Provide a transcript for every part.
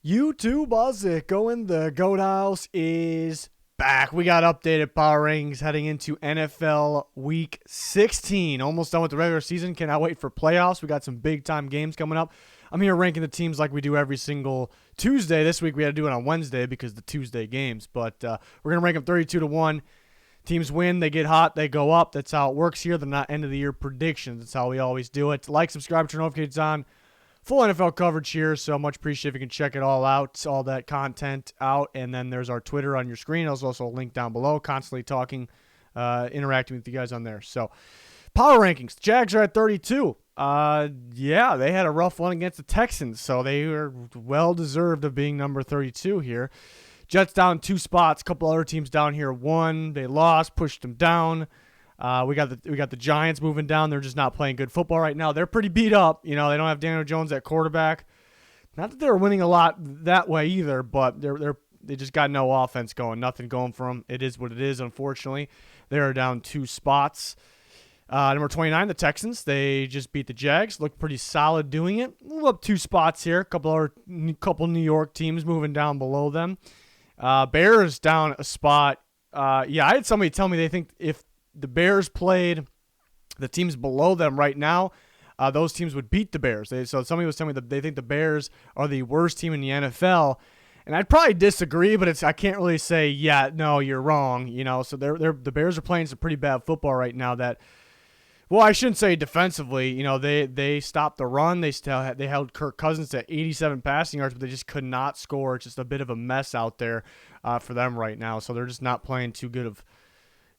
YouTube, how's it going? The Goat House is back. We got updated power rankings heading into NFL Week 16. Almost done with the regular season. Cannot wait for playoffs. We got some big-time games coming up. I'm here ranking the teams like we do every single Tuesday. This week we had to do it on Wednesday because of the Tuesday games. But we're going to rank them 32-1. Teams win, they get hot, they go up. That's how it works here. They're not end-of-the-year predictions. That's how we always do it. Like, subscribe, turn notifications on. Full NFL coverage here, so much appreciated if you can check it all out, all that content out. And then there's our Twitter on your screen. There's also a link down below, constantly talking, interacting with you guys on there. So, power rankings. The Jags are at 32. Yeah, they had a rough one against the Texans, so they were well-deserved of being number 32 here. Jets down 2 spots. A couple other teams down here. 1, they lost, pushed them down. We got the Giants moving down. They're just not playing good football right now. They're pretty beat up. You know, they don't have Daniel Jones at quarterback. Not that they're winning a lot that way either, but they just got no offense going. Nothing going for them. It is what it is, unfortunately. They are down 2 spots. Number 29, the Texans. They just beat the Jags. Looked pretty solid doing it. A little up 2 spots here. Couple New York teams moving down below them. Bears down a spot. I had somebody tell me they think if the Bears played the teams below them right now, those teams would beat the Bears. So somebody was telling me that they think the Bears are the worst team in the NFL, and I'd probably disagree, but I can't really say, yeah, no, you're wrong. You know, so the Bears are playing some pretty bad football right now. Well, I shouldn't say defensively. You know, they stopped the run. They held Kirk Cousins to 87 passing yards, but they just could not score. It's just a bit of a mess out there for them right now. So they're just not playing too good of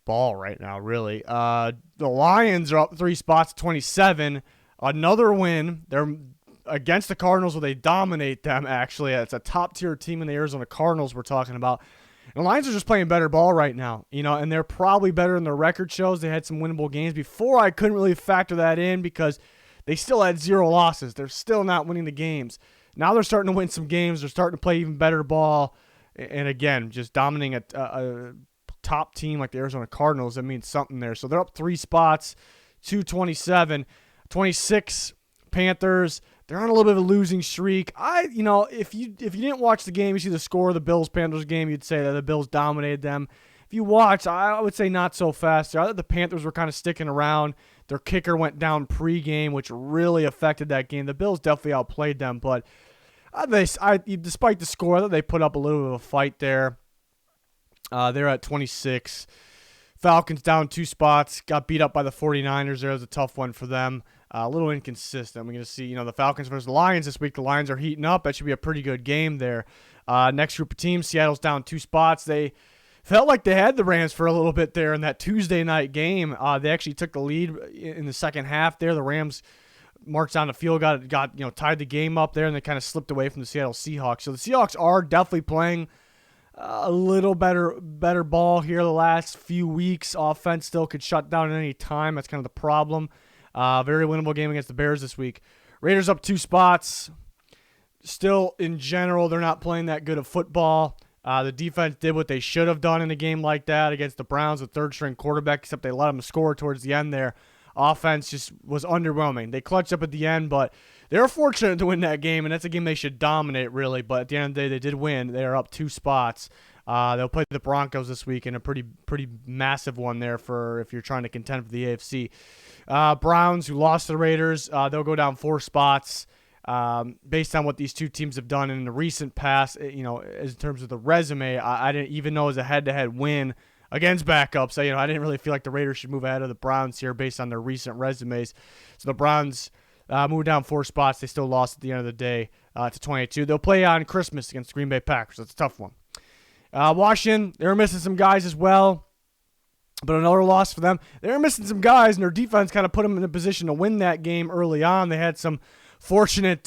ball right now, really. The Lions are up 3 spots, 27. Another win. They're against the Cardinals where they dominate them, actually. It's a top-tier team in the Arizona Cardinals we're talking about. And the Lions are just playing better ball right now, you know, and they're probably better than their record shows. They had some winnable games. Before, I couldn't really factor that in because they still had 0 losses. They're still not winning the games. Now they're starting to win some games. They're starting to play even better ball. And again, just dominating a top team like the Arizona Cardinals. That means something there. So they're up 3 spots, 227, 26 Panthers. They're on a little bit of a losing streak. If you didn't watch the game, you see the score of the Bills-Panthers game, you'd say that the Bills dominated them. If you watch, I would say not so fast. I thought the Panthers were kind of sticking around. Their kicker went down pre-game, which really affected that game. The Bills definitely outplayed them, but despite the score, I thought they put up a little bit of a fight there. They're at 26. Falcons down 2 spots. Got beat up by the 49ers. There was a tough one for them. A little inconsistent. We're going to see, the Falcons versus the Lions this week. The Lions are heating up. That should be a pretty good game there. Next group of teams, Seattle's down 2 spots. They felt like they had the Rams for a little bit there in that Tuesday night game. They actually took the lead in the second half there. The Rams marched down the field, got tied the game up there, and they kind of slipped away from the Seattle Seahawks. So the Seahawks are definitely playing a little better ball here the last few weeks. Offense still could shut down at any time. That's kind of the problem. Very winnable game against the Bears this week. Raiders up 2 spots. Still, in general, they're not playing that good of football. The defense did what they should have done in a game like that against the Browns, a third-string quarterback, except they let them score towards the end there. Offense just was underwhelming. They clutched up at the end, but they were fortunate to win that game, and that's a game they should dominate, really. But at the end of the day, they did win. They are up 2 spots. They'll play the Broncos this week in a pretty massive one there for if you're trying to contend for the AFC. Browns, who lost to the Raiders, they'll go down 4 spots. Based on what these two teams have done in the recent past, in terms of the resume, I didn't even know it was a head-to-head win against backups. I didn't really feel like the Raiders should move ahead of the Browns here based on their recent resumes. So the Browns moved down 4 spots. They still lost at the end of the day to 22. They'll play on Christmas against the Green Bay Packers. That's a tough one. Washington, they were missing some guys as well, but another loss for them. They were missing some guys, and their defense kind of put them in a position to win that game early on. They had some fortunate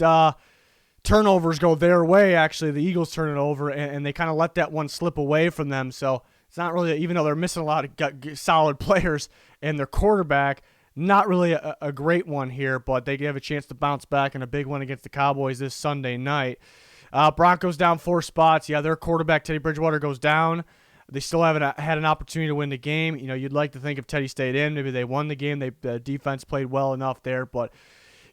turnovers go their way, actually. The Eagles turned it over, and they kind of let that one slip away from them. So it's not really, even though they're missing a lot of solid players and their quarterback, not really a great one here, but they have a chance to bounce back in a big one against the Cowboys this Sunday night. Broncos down 4 spots. Yeah, their quarterback, Teddy Bridgewater, goes down. They still haven't had an opportunity to win the game. You'd like to think if Teddy stayed in, maybe they won the game. The defense played well enough there, but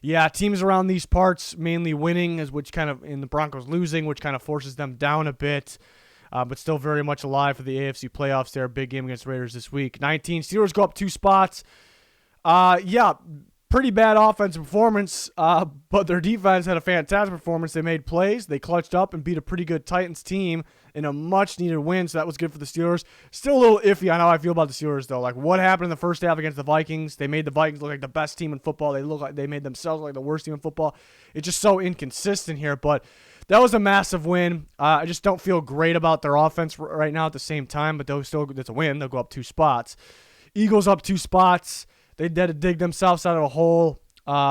Yeah, teams around these parts mainly winning, which kind of in the Broncos losing, which kind of forces them down a bit. But still very much alive for the AFC playoffs there. Big game against Raiders this week. 19, Steelers go up 2 spots. Yeah, pretty bad offensive performance, but their defense had a fantastic performance. They made plays. They clutched up and beat a pretty good Titans team in a much-needed win, so that was good for the Steelers. Still a little iffy on how I feel about the Steelers, though. Like, what happened in the first half against the Vikings? They made the Vikings look like the best team in football. They look like they made themselves look like the worst team in football. It's just so inconsistent here, but that was a massive win. I just don't feel great about their offense right now at the same time, but that's a win. They'll go up 2 spots. Eagles up 2 spots. They had to dig themselves out of a hole,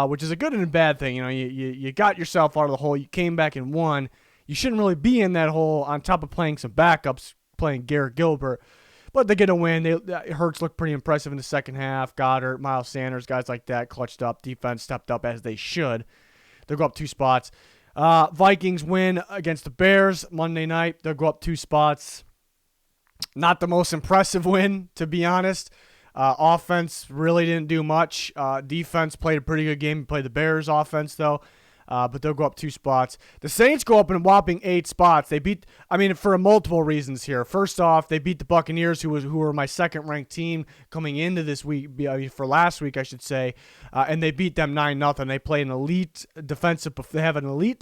which is a good and a bad thing. You know, you got yourself out of the hole. You came back and won. You shouldn't really be in that hole on top of playing some backups, playing Garrett Gilbert. But they get a win. Hurts looked pretty impressive in the second half. Goddard, Miles Sanders, guys like that clutched up. Defense stepped up as they should. They'll go up 2 spots. Vikings win against the Bears Monday night. They'll go up 2 spots. Not the most impressive win, to be honest. Offense really didn't do much. Defense played a pretty good game. Played the Bears offense, though. But they'll go up 2 spots. The Saints go up in a whopping 8 spots. They beat, for multiple reasons here. First off, they beat the Buccaneers, who were my second-ranked team coming into this week, for last week, I should say, and they beat them 9-0. They play an elite defensive. They have an elite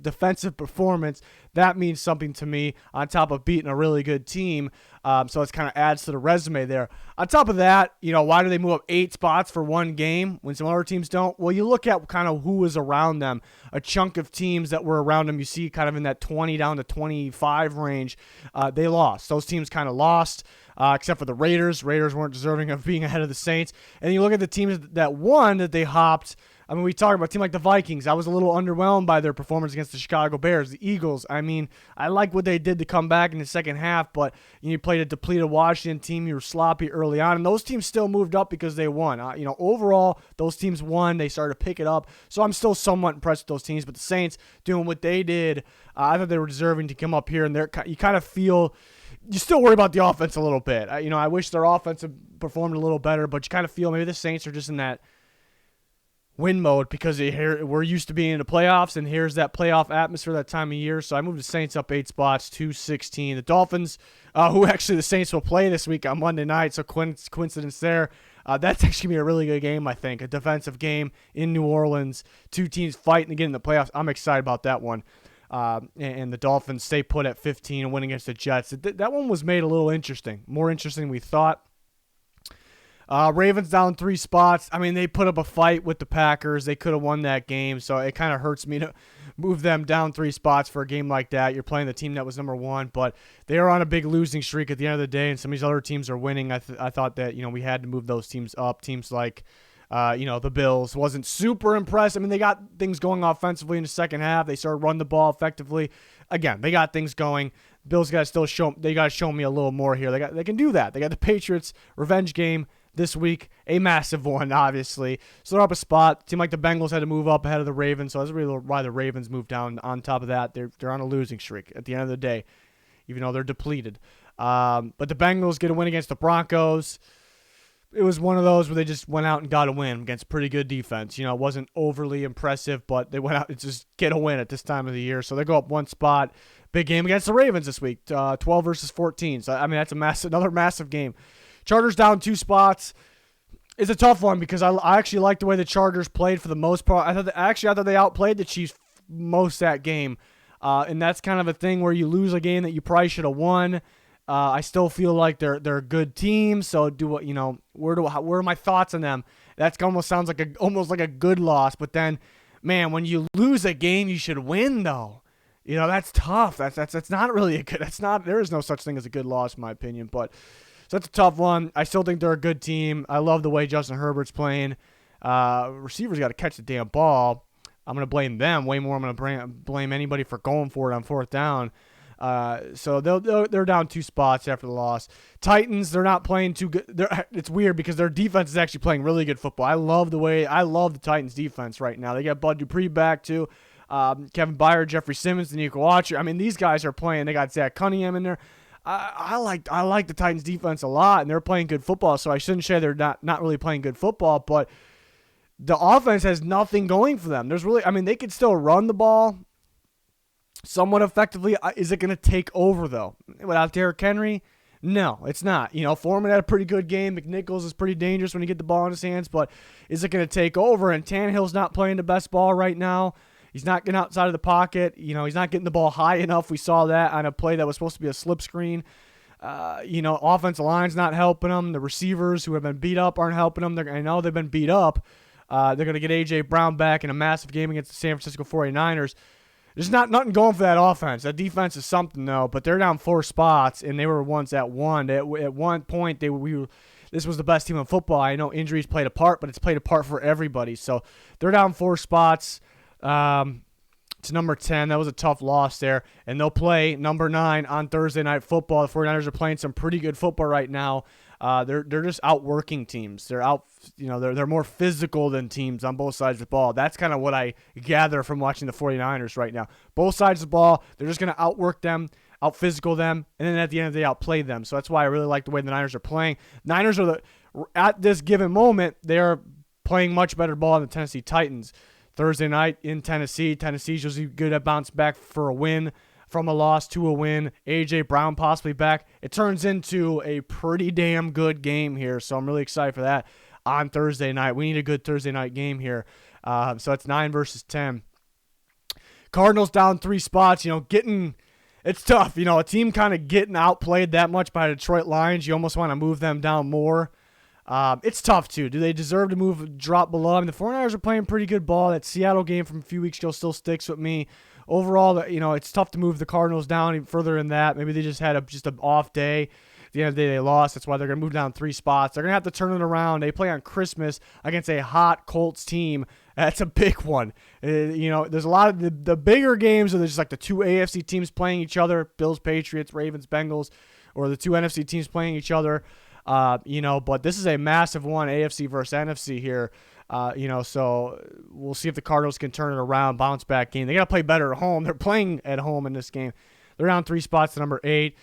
defensive performance. That means something to me. On top of beating a really good team, so it kind of adds to the resume there. On top of that, why do they move up 8 spots for one game when some other teams don't? Well, you look at kind of who was around them. A chunk of teams that were around them, you see kind of in that 20 down to 25 range, they lost. Those teams kind of lost, except for the Raiders. Raiders weren't deserving of being ahead of the Saints. And you look at the teams that won, that they hopped. We talk about a team like the Vikings. I was a little underwhelmed by their performance against the Chicago Bears. The Eagles, I like what they did to come back in the second half, but you played a depleted Washington team. You were sloppy early on, and those teams still moved up because they won. Overall, those teams won. They started to pick it up, so I'm still somewhat impressed with those teams. But the Saints doing what they did, I thought they were deserving to come up here, and you kind of feel you still worry about the offense a little bit. I wish their offense had performed a little better, but you kind of feel maybe the Saints are just in that win mode because we're used to being in the playoffs, and here's that playoff atmosphere that time of year. So I moved the Saints up 8 spots, 2-16. The Dolphins, who actually the Saints will play this week on Monday night, so coincidence there. That's actually going to be a really good game, I think. A defensive game in New Orleans. 2 teams fighting to get in the playoffs. I'm excited about that one. And the Dolphins stay put at 15 and win against the Jets. That one was made a little interesting. More interesting than we thought. Ravens down 3 spots. They put up a fight with the Packers. They could have won that game, so it kind of hurts me to move them down 3 spots for a game like that. You're playing the team that was number 1, but they are on a big losing streak at the end of the day, and some of these other teams are winning. I thought that we had to move those teams up. Teams like the Bills wasn't super impressed. They got things going offensively in the second half. They started running the ball effectively. Again, they got things going. Bills got to show me a little more here. They can do that. They got the Patriots revenge game this week, a massive one, obviously. So they're up a spot. Seemed like the Bengals had to move up ahead of the Ravens, so that's really why the Ravens moved down. On top of that, they're on a losing streak at the end of the day, even though they're depleted. But the Bengals get a win against the Broncos. It was one of those where they just went out and got a win against pretty good defense. It wasn't overly impressive, but they went out and just get a win at this time of the year. So they go up 1 spot. Big game against the Ravens this week, 12 versus 14. So, that's another massive game. Chargers down 2 spots. It's a tough one because I actually like the way the Chargers played for the most part. I thought they outplayed the Chiefs most that game, and that's kind of a thing where you lose a game that you probably should have won. I still feel like they're a good team. So where are my thoughts on them? That almost sounds like almost like a good loss, but then, man, when you lose a game you should win though. That's tough. That's not really a good. There is no such thing as a good loss in my opinion, but. So that's a tough one. I still think they're a good team. I love the way Justin Herbert's playing. Receivers got to catch the damn ball. I'm going to blame them way more. I'm going to blame anybody for going for it on 4th down. So they're down 2 spots after the loss. Titans, they're not playing too good. It's weird because their defense is actually playing really good football. I love the Titans defense right now. They got Bud Dupree back too. Kevin Byard, Jeffrey Simmons, Danico Watcher. These guys are playing. They got Zach Cunningham in there. I like the Titans defense a lot, and they're playing good football, so I shouldn't say they're not really playing good football, but the offense has nothing going for them. They could still run the ball somewhat effectively. Is it going to take over, though? Without Derrick Henry? No, it's not. Foreman had a pretty good game. McNichols is pretty dangerous when you get the ball in his hands, but is it going to take over? And Tannehill's not playing the best ball right now. He's not getting outside of the pocket. He's not getting the ball high enough. We saw that on a play that was supposed to be a slip screen. Offensive line's not helping them. The receivers who have been beat up aren't helping them. I know they've been beat up. They're going to get A.J. Brown back in a massive game against the San Francisco 49ers. There's nothing going for that offense. That defense is something, though, but they're down 4 spots, and they were once at 1. At one point, this was the best team in football. I know injuries played a part, but it's played a part for everybody. So they're down 4 spots to number 10. That was a tough loss there, and they'll play number 9 on Thursday Night Football. The 49ers are playing some pretty good football right now. They're just outworking teams. They're more physical than teams on both sides of the ball. That's kind of what I gather from watching the 49ers right now. Both sides of the ball, they're just going to outwork them, out-physical them, and then at the end of the day, outplay them. So that's why I really like the way the Niners are playing. Niners at this given moment, they're playing much better ball than the Tennessee Titans. Thursday night in Tennessee. Tennessee's usually good at bounce back for a win. From a loss to a win. A.J. Brown possibly back. It turns into a pretty damn good game here, so I'm really excited for that on Thursday night. We need a good Thursday night game here. So it's 9 versus 10. Cardinals down 3 spots. It's tough. A team kind of getting outplayed that much by the Detroit Lions. You almost want to move them down more. It's tough, too. Do they deserve to drop below? the 49ers are playing pretty good ball. That Seattle game from a few weeks ago still sticks with me. Overall, it's tough to move the Cardinals down even further than that. Maybe they just had just an off day. At the end of the day, they lost. That's why they're going to move down 3 spots. They're going to have to turn it around. They play on Christmas against a hot Colts team. That's a big one. There's a lot of the bigger games are just like the 2 AFC teams playing each other, Bills, Patriots, Ravens, Bengals, or the 2 NFC teams playing each other. But this is a massive one, AFC versus NFC here. So we'll see if the Cardinals can turn it around, bounce back game. They got to play better at home. They're playing at home in this game. They're down 3 spots to number 8.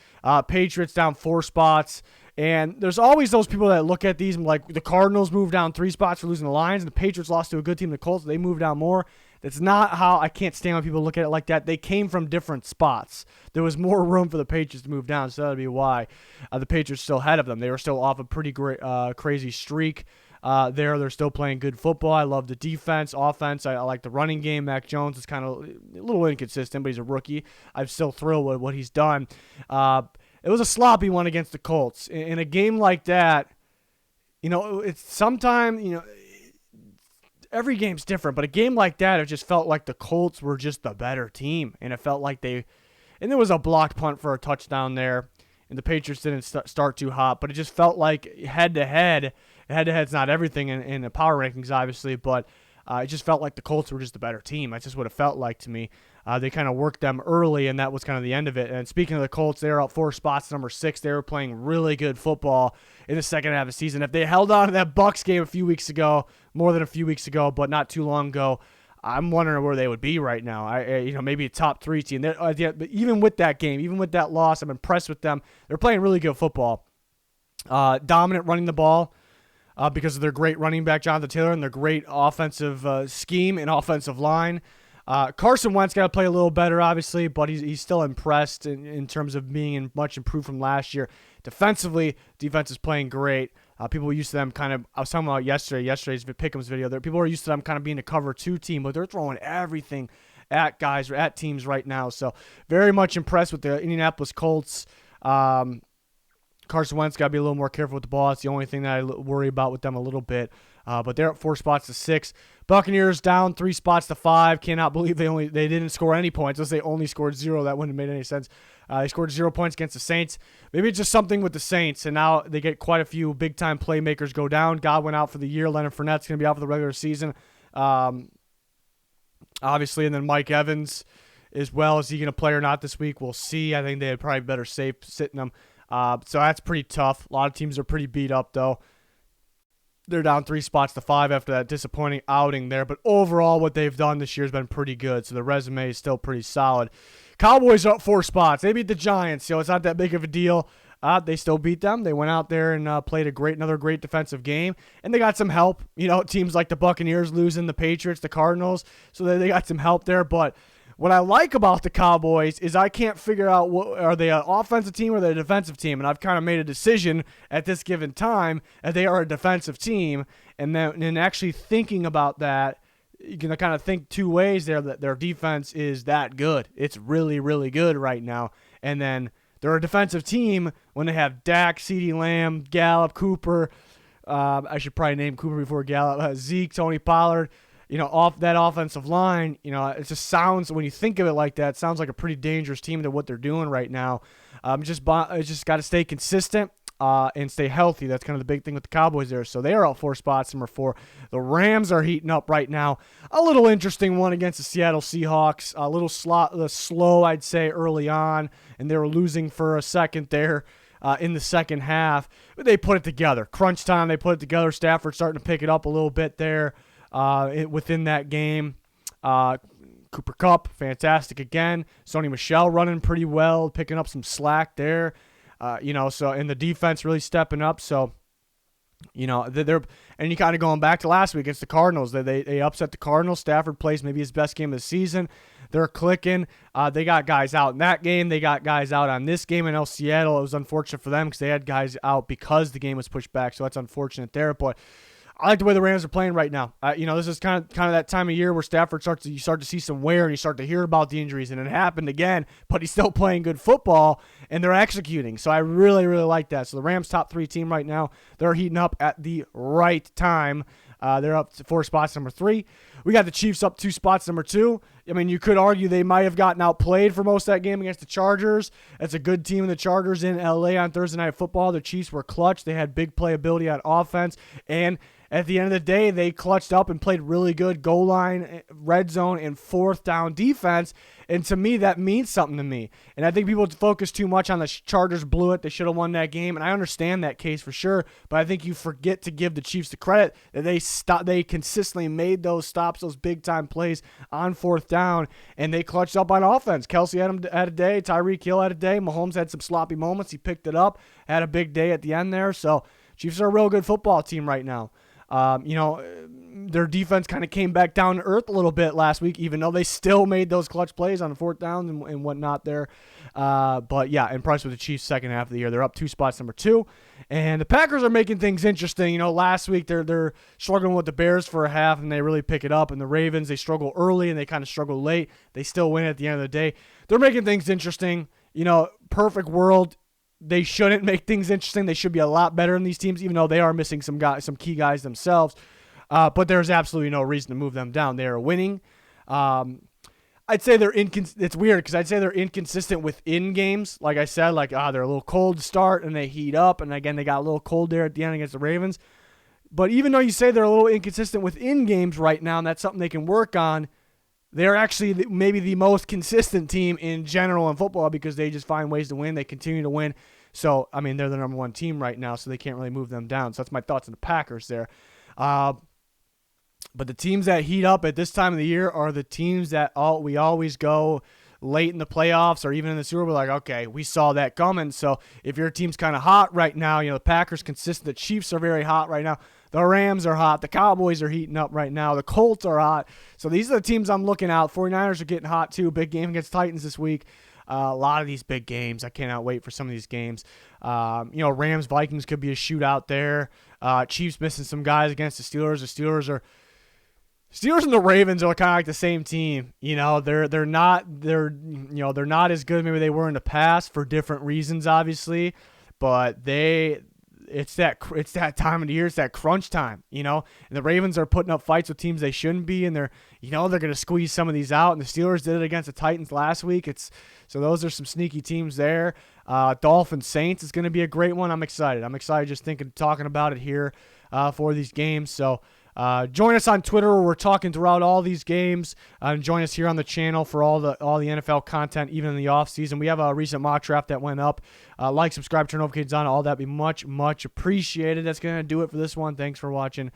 Patriots down 4 spots. And there's always those people that look at these and like the Cardinals moved down 3 spots for losing the Lions, and the Patriots lost to a good team, the Colts. They moved down more. That's not how I can't stand when people look at it like that. They came from different spots. There was more room for the Patriots to move down, so that would be why the Patriots still ahead of them. They were still off a pretty great, crazy streak. They're still playing good football. I love the defense, offense. I like the running game. Mac Jones is kind of a little inconsistent, but he's a rookie. I'm still thrilled with what he's done. It was a sloppy one against the Colts. In a game like that, it's sometimes, every game's different, but a game like that, it just felt like the Colts were just the better team, and it felt like and there was a blocked punt for a touchdown there, and the Patriots didn't start too hot, but it just felt like head-to-head. Head-to-head's not everything in the power rankings, obviously, but it just felt like the Colts were just the better team. That's just what it felt like to me. They kind of worked them early, and that was kind of the end of it. And speaking of the Colts, they were out 4 spots, number 6. They were playing really good football in the second half of the season. If they held on to that Bucs game a few weeks ago, more than a few weeks ago, but not too long ago, I'm wondering where they would be right now. Maybe a top 3 team. But even with that game, even with that loss, I'm impressed with them. They're playing really good football. Dominant running the ball. Because of their great running back, Jonathan Taylor, and their great offensive scheme and offensive line. Carson Wentz got to play a little better, obviously, but he's still impressed in terms of being much improved from last year. Defensively, defense is playing great. People are used to them I was talking about yesterday's Pick'em's video. People are used to them kind of being a cover 2 team, but they're throwing everything at guys or at teams right now. So very much impressed with the Indianapolis Colts. Carson Wentz got to be a little more careful with the ball. It's the only thing that I worry about with them a little bit. But they're at 4 spots to 6. Buccaneers down 3 spots to 5. Cannot believe they didn't score any points. Unless they only scored 0. That wouldn't have made any sense. They scored 0 points against the Saints. Maybe it's just something with the Saints, and now they get quite a few big-time playmakers go down. Godwin out for the year. Leonard Fournette's going to be out for the regular season. Obviously, and then Mike Evans as well. Is he going to play or not this week? We'll see. I think they'd probably better safe sitting him. So that's pretty tough. A lot of teams are pretty beat up, though. They're down 3 spots to 5 after that disappointing outing there. But overall, what they've done this year has been pretty good. So the resume is still pretty solid. Cowboys are up 4 spots. They beat the Giants, so it's not that big of a deal. They still beat them. They went out there and played another great defensive game, and they got some help. Teams like the Buccaneers losing, the Patriots, the Cardinals, so they got some help there. But what I like about the Cowboys is I can't figure out, are they an offensive team or are they a defensive team? And I've kind of made a decision at this given time that they are a defensive team. And then actually thinking about that, you can kind of think two ways there, that their defense is that good. It's really, really good right now. And then they're a defensive team when they have Dak, CeeDee Lamb, Gallup, Cooper. I should probably name Cooper before Gallup. Zeke, Tony Pollard. Off that offensive line, it just sounds, when you think of it like that, it sounds like a pretty dangerous team to what they're doing right now. It's just got to stay consistent and stay healthy. That's kind of the big thing with the Cowboys there. So they are out 4 spots, number 4. The Rams are heating up right now. A little interesting one against the Seattle Seahawks. A little slow, I'd say, early on, and they were losing for a second there. In the second half, but they put it together. Crunch time, they put it together. Stafford starting to pick it up a little bit there. Within that game. Cooper Kupp, fantastic again. Sony Michel running pretty well, picking up some slack there. And the defense really stepping up. So, they're, and you kind of going back to last week against the Cardinals. They upset the Cardinals. Stafford plays maybe his best game of the season. They're clicking. They got guys out in that game. They got guys out on this game in Seattle. It was unfortunate for them because they had guys out because the game was pushed back. So that's unfortunate there. But I like the way the Rams are playing right now. This is kind of that time of year where Stafford you start to see some wear and you start to hear about the injuries, and it happened again, but he's still playing good football and they're executing. So I really, really like that. So the Rams top 3 team right now, they're heating up at the right time. They're up to 4 spots, number 3. We got the Chiefs up 2 spots, number 2. I mean, you could argue they might have gotten outplayed for most of that game against the Chargers. It's a good team, the Chargers in LA on Thursday Night Football. The Chiefs were clutch. They had big playability on offense, and at the end of the day, they clutched up and played really good goal line, red zone, and 4th down defense. And to me, that means something to me. And I think people focus too much on the Chargers blew it. They should have won that game. And I understand that case for sure. But I think you forget to give the Chiefs the credit that they consistently made those stops, those big-time plays on 4th down. And they clutched up on offense. Kelsey had a day. Tyreek Hill had a day. Mahomes had some sloppy moments. He picked it up. Had a big day at the end there. So Chiefs are a real good football team right now. Their defense kind of came back down to earth a little bit last week, even though they still made those clutch plays on the 4th down and whatnot there. But yeah, impressed with the Chiefs second half of the year. They're up 2 spots, number 2. And the Packers are making things interesting. Last week they're struggling with the Bears for a half and they really pick it up. And the Ravens, they struggle early and they kind of struggle late. They still win at the end of the day. They're making things interesting. Perfect world. They shouldn't make things interesting. They should be a lot better in these teams, even though they are missing some key guys themselves. But there's absolutely no reason to move them down. They are winning. I'd say they're it's weird because I'd say they're inconsistent within games. Like I said, they're a little cold to start and they heat up, and again they got a little cold there at the end against the Ravens. But even though you say they're a little inconsistent within games right now, and that's something they can work on, they're actually maybe the most consistent team in general in football because they just find ways to win. They continue to win. So, I mean, they're the number 1 team right now, so they can't really move them down. So that's my thoughts on the Packers there. But the teams that heat up at this time of the year are the teams that we always go late in the playoffs or even in the Super Bowl, like, okay, we saw that coming. So if your team's kind of hot right now, the Packers consistent, the Chiefs are very hot right now. The Rams are hot. The Cowboys are heating up right now. The Colts are hot. So these are the teams I'm looking out. 49ers are getting hot too. Big game against Titans this week. A lot of these big games. I cannot wait for some of these games. Rams, Vikings could be a shootout there. Chiefs missing some guys against the Steelers. The Steelers and the Ravens are kind of like the same team. They're not as good maybe they were in the past for different reasons, obviously, but it's that time of the year. It's that crunch time, and the Ravens are putting up fights with teams they shouldn't be, and they're going to squeeze some of these out, and the Steelers did it against the Titans last week. So those are some sneaky teams there. Dolphins Saints is going to be a great one. I'm excited just talking about it here for these games. So join us on Twitter where we're talking throughout all these games. And join us here on the channel for all the NFL content, even in the offseason. We have a recent mock draft that went up. Like, subscribe, turn notifications on. All that be much, much appreciated. That's going to do it for this one. Thanks for watching.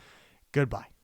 Goodbye.